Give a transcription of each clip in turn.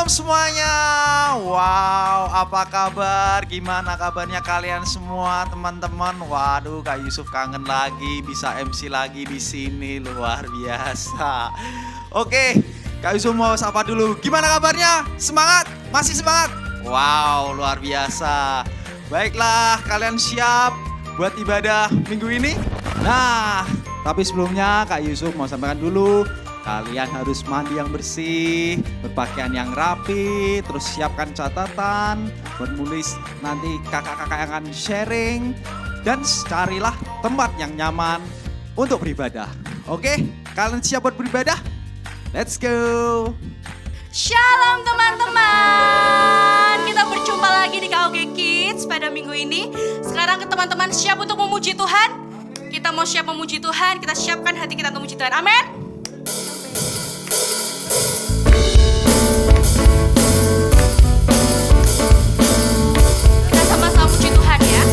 Shalom semuanya. Wow, apa kabar? Gimana kabarnya kalian semua, teman-teman? Waduh, Kak Yusuf kangen lagi bisa MC lagi di sini, luar biasa. Oke, Kak Yusuf mau sapa dulu. Gimana kabarnya? Semangat? Masih semangat? Wow, luar biasa. Baiklah, kalian siap buat ibadah minggu ini? Nah, tapi sebelumnya Kak Yusuf mau sampaikan dulu. Kalian harus mandi yang bersih, berpakaian yang rapi, terus siapkan catatan, buat nulis nanti kakak-kakak yang akan sharing. Dan carilah tempat yang nyaman untuk beribadah. Oke, kalian siap buat beribadah? Let's go! Shalom teman-teman, kita berjumpa lagi di KOG Kids pada minggu ini. Sekarang teman-teman siap untuk memuji Tuhan? Kita mau siap memuji Tuhan, kita siapkan hati kita untuk memuji Tuhan, amin. Kita sama-sama puji Tuhan ya.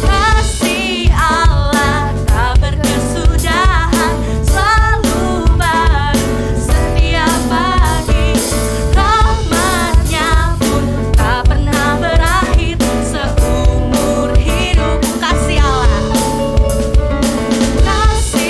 Kasih Allah tak berkesudahan, selalu baru setiap pagi. Rahmat-Nya pun tak pernah berakhir seumur hidup. Kasih Allah, kasih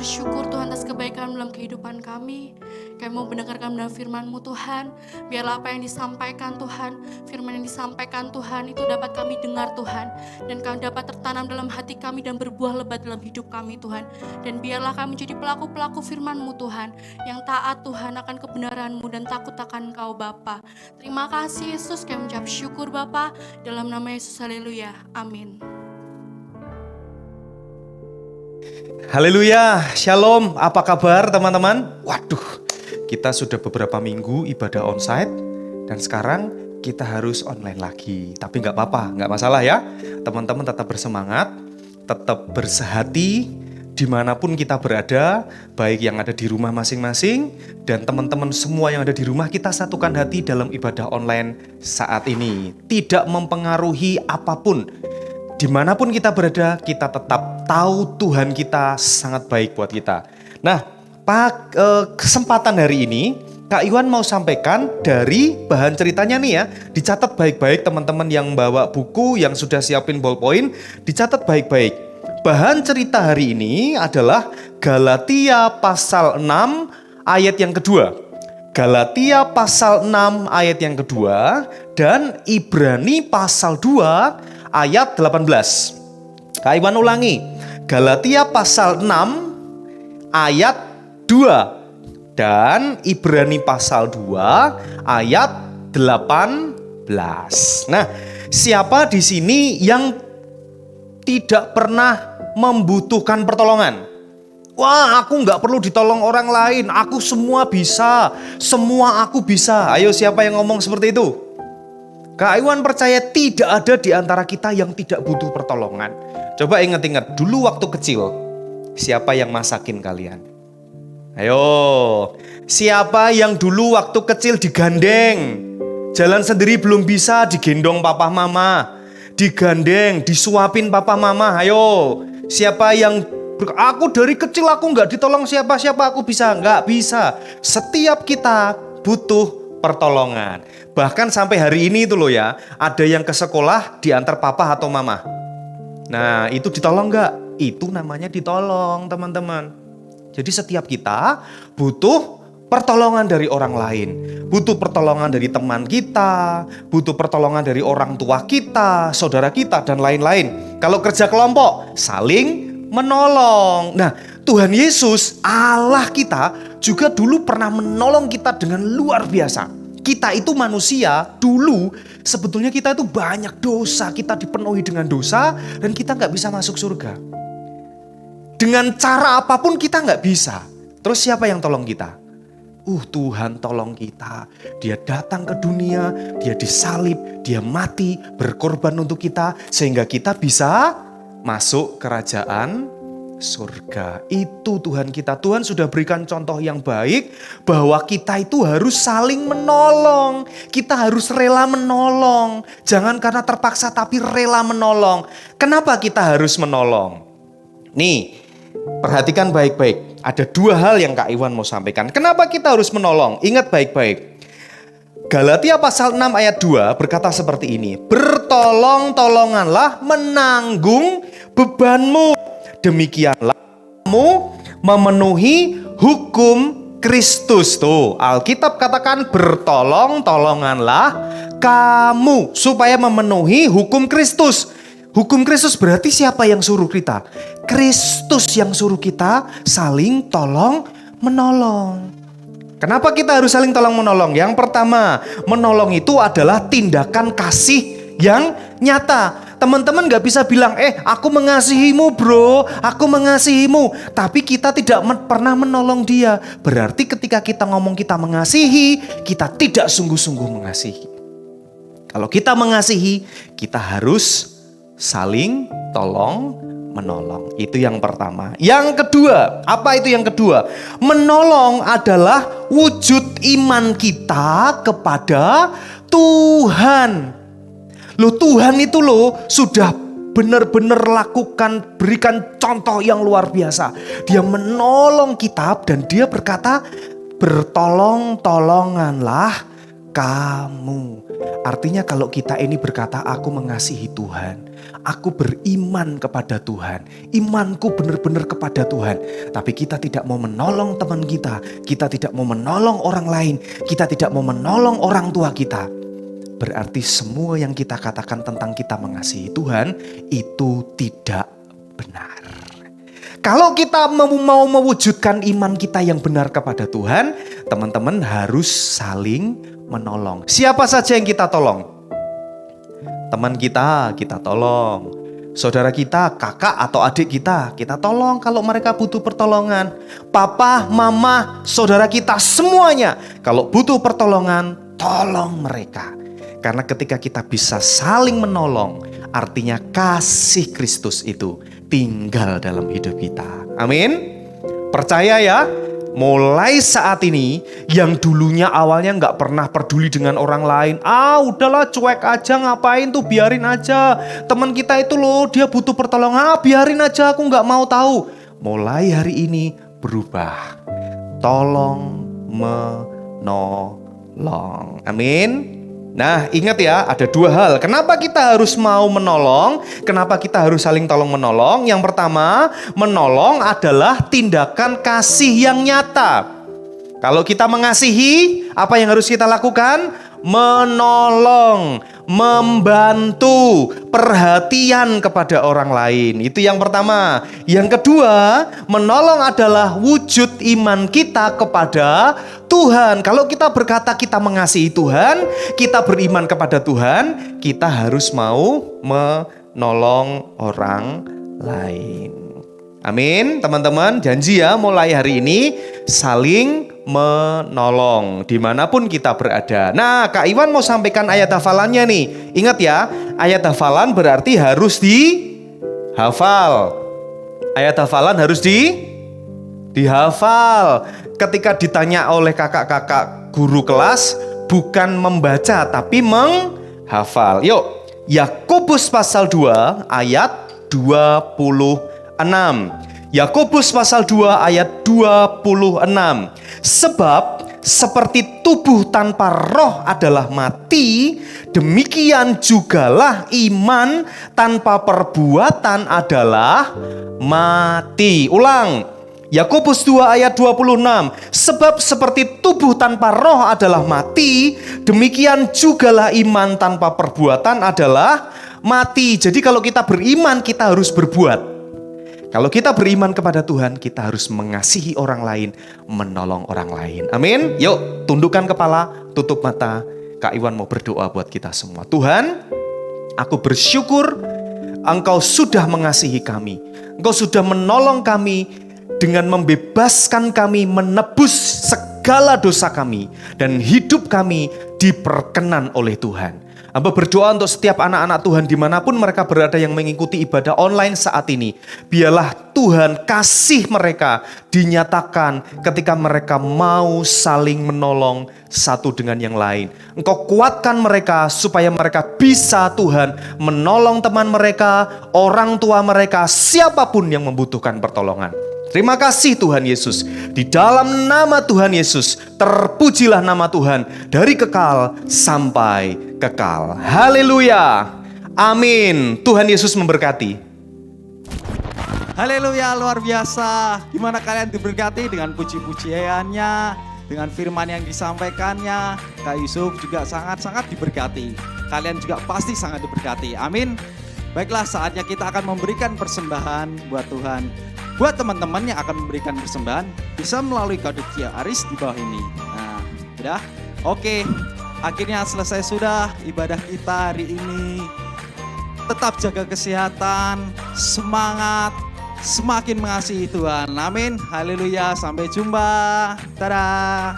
bersyukur Tuhan atas kebaikan dalam kehidupan kami. Kami mau mendengarkan dalam firman-Mu Tuhan. Biarlah apa yang disampaikan Tuhan, firman yang disampaikan Tuhan itu dapat kami dengar Tuhan. Dan kami dapat tertanam dalam hati kami dan berbuah lebat dalam hidup kami Tuhan. Dan biarlah kami menjadi pelaku-pelaku firman-Mu Tuhan, yang taat Tuhan akan kebenaran-Mu dan takut akan Engkau Bapa. Terima kasih Yesus, kami mengucap syukur Bapa. Dalam nama Yesus, haleluya, amin. Haleluya, shalom, apa kabar teman-teman? Waduh, kita sudah beberapa minggu ibadah onsite dan sekarang kita harus online lagi. Tapi gak apa-apa, gak masalah ya. Teman-teman tetap bersemangat, tetap bersehati dimanapun kita berada, baik yang ada di rumah masing-masing dan teman-teman semua yang ada di rumah, kita satukan hati dalam ibadah online saat ini. Tidak mempengaruhi apapun. Dimanapun kita berada, kita tetap tahu Tuhan kita sangat baik buat kita. Nah, kesempatan hari ini, Kak Iwan mau sampaikan dari bahan ceritanya nih ya. Dicatat baik-baik teman-teman yang bawa buku, yang sudah siapin ballpoint, dicatat baik-baik. Bahan cerita hari ini adalah Galatia pasal 6 ayat yang kedua. Galatia pasal 6 ayat yang kedua dan Ibrani pasal 2 ayat 18. Kak Iwan ulangi. Galatia pasal 6 ayat 2 dan Ibrani pasal 2 ayat 18. Nah, siapa di sini yang tidak pernah membutuhkan pertolongan? Wah, aku nggak perlu ditolong orang lain. Aku semua bisa. Semua aku bisa. Ayo, siapa yang ngomong seperti itu? Kak Iwan percaya tidak ada di antara kita yang tidak butuh pertolongan. Coba ingat-ingat dulu waktu kecil. Siapa yang masakin kalian? Ayo. Siapa yang dulu waktu kecil digandeng? Jalan sendiri belum bisa, digendong papa mama. Digandeng, disuapin papa mama. Ayo. Siapa yang aku dari kecil aku nggak ditolong siapa-siapa, aku bisa? Nggak bisa. Setiap kita butuh pertolongan. Bahkan sampai hari ini itu loh ya, ada yang ke sekolah diantar papa atau mama. Nah, itu ditolong nggak? Itu namanya ditolong, teman-teman. Jadi setiap kita butuh pertolongan dari orang lain. Butuh pertolongan dari teman kita, butuh pertolongan dari orang tua kita, saudara kita, dan lain-lain. Kalau kerja kelompok, saling menolong. Nah, Tuhan Yesus, Allah kita, juga dulu pernah menolong kita dengan luar biasa. Kita itu manusia, dulu sebetulnya kita itu banyak dosa. Kita dipenuhi dengan dosa dan kita gak bisa masuk surga. Dengan cara apapun kita gak bisa. Terus siapa yang tolong kita? Tuhan tolong kita. Dia datang ke dunia, dia disalib, dia mati, berkorban untuk kita. Sehingga kita bisa masuk kerajaan surga. Itu Tuhan kita. Tuhan sudah berikan contoh yang baik bahwa kita itu harus saling menolong. Kita harus rela menolong. Jangan karena terpaksa tapi rela menolong. Kenapa kita harus menolong? Nih, perhatikan baik-baik. Ada dua hal yang Kak Iwan mau sampaikan. Kenapa kita harus menolong? Ingat baik-baik. Galatia pasal 6 ayat 2 berkata seperti ini. Bertolong-tolonganlah menanggung bebanmu. Demikianlah kamu memenuhi hukum Kristus. Tuh, Alkitab katakan bertolong-tolonganlah kamu supaya memenuhi hukum Kristus. Hukum Kristus berarti siapa yang suruh kita? Kristus yang suruh kita saling tolong menolong. Kenapa kita harus saling tolong menolong? Yang pertama, menolong itu adalah tindakan kasih yang nyata. Teman-teman gak bisa bilang, aku mengasihimu bro, aku mengasihimu. Tapi kita tidak pernah menolong dia. Berarti ketika kita ngomong kita mengasihi, kita tidak sungguh-sungguh mengasihi. Kalau kita mengasihi, kita harus saling tolong menolong. Itu yang pertama. Yang kedua, apa itu yang kedua? Menolong adalah wujud iman kita kepada Tuhan. Loh, Tuhan itu loh sudah benar-benar lakukan, berikan contoh yang luar biasa. Dia menolong kita dan dia berkata, bertolong-tolonganlah kamu. Artinya kalau kita ini berkata aku mengasihi Tuhan, aku beriman kepada Tuhan, imanku benar-benar kepada Tuhan. Tapi kita tidak mau menolong teman kita tidak mau menolong orang lain, kita tidak mau menolong orang tua kita. Berarti semua yang kita katakan tentang kita mengasihi Tuhan itu tidak benar. Kalau kita mau mewujudkan iman kita yang benar kepada Tuhan, teman-teman harus saling menolong. Siapa saja yang kita tolong? Teman kita tolong. Saudara kita, kakak atau adik kita tolong kalau mereka butuh pertolongan. Papa, mama, saudara kita semuanya, kalau butuh pertolongan, tolong mereka. Karena ketika kita bisa saling menolong, artinya kasih Kristus itu tinggal dalam hidup kita. Amin. Percaya ya, mulai saat ini yang dulunya awalnya gak pernah peduli dengan orang lain. Udahlah cuek aja, ngapain tuh, biarin aja. Teman kita itu loh, dia butuh pertolongan, biarin aja, aku gak mau tahu. Mulai hari ini berubah. Tolong menolong. Amin. Nah, ingat ya, ada dua hal. Kenapa kita harus mau menolong? Kenapa kita harus saling tolong menolong? Yang pertama, menolong adalah tindakan kasih yang nyata. Kalau kita mengasihi, apa yang harus kita lakukan? Menolong, membantu, perhatian kepada orang lain. Itu yang pertama. Yang kedua, menolong adalah wujud iman kita kepada Tuhan. Kalau kita berkata kita mengasihi Tuhan, kita beriman kepada Tuhan, kita harus mau menolong orang lain. Amin, teman-teman. Janji ya, mulai hari ini saling menolong dimanapun kita berada. Nah, Kak Iwan mau sampaikan ayat hafalannya nih. Ingat ya, ayat hafalan berarti harus dihafal. Ayat hafalan harus dihafal. Ketika ditanya oleh kakak-kakak guru kelas, bukan membaca tapi menghafal. Yuk, Yakobus pasal 2 ayat 26. Yakobus pasal 2 ayat 26. Sebab seperti tubuh tanpa roh adalah mati, demikian jugalah iman tanpa perbuatan adalah mati. Ulang. Yakobus 2 ayat 26. Sebab seperti tubuh tanpa roh adalah mati, demikian jugalah iman tanpa perbuatan adalah mati. Jadi kalau kita beriman, kita harus berbuat. Kalau kita beriman kepada Tuhan, kita harus mengasihi orang lain, menolong orang lain. Amin. Yuk, tundukkan kepala, tutup mata. Kak Iwan mau berdoa buat kita semua. Tuhan, aku bersyukur Engkau sudah mengasihi kami. Engkau sudah menolong kami dengan membebaskan kami, menebus segala dosa kami. Dan hidup kami diperkenan oleh Tuhan. Hamba berdoa untuk setiap anak-anak Tuhan dimanapun mereka berada yang mengikuti ibadah online saat ini. Biarlah Tuhan kasih mereka dinyatakan ketika mereka mau saling menolong satu dengan yang lain. Engkau kuatkan mereka supaya mereka bisa Tuhan menolong teman mereka, orang tua mereka, siapapun yang membutuhkan pertolongan. Terima kasih Tuhan Yesus. Di dalam nama Tuhan Yesus, terpujilah nama Tuhan dari kekal sampai kekal. Haleluya. Amin. Tuhan Yesus memberkati. Haleluya, luar biasa. Gimana kalian diberkati dengan puji-pujiannya, dengan firman yang disampaikannya. Kak Yusuf juga sangat-sangat diberkati. Kalian juga pasti sangat diberkati. Amin. Baiklah, saatnya kita akan memberikan persembahan buat Tuhan. Buat teman-teman yang akan memberikan persembahan, bisa melalui kode QRIS di bawah ini. Nah, udah? Oke, akhirnya selesai sudah ibadah kita hari ini. Tetap jaga kesehatan, semangat, semakin mengasihi Tuhan. Amin, haleluya, sampai jumpa. Dadah.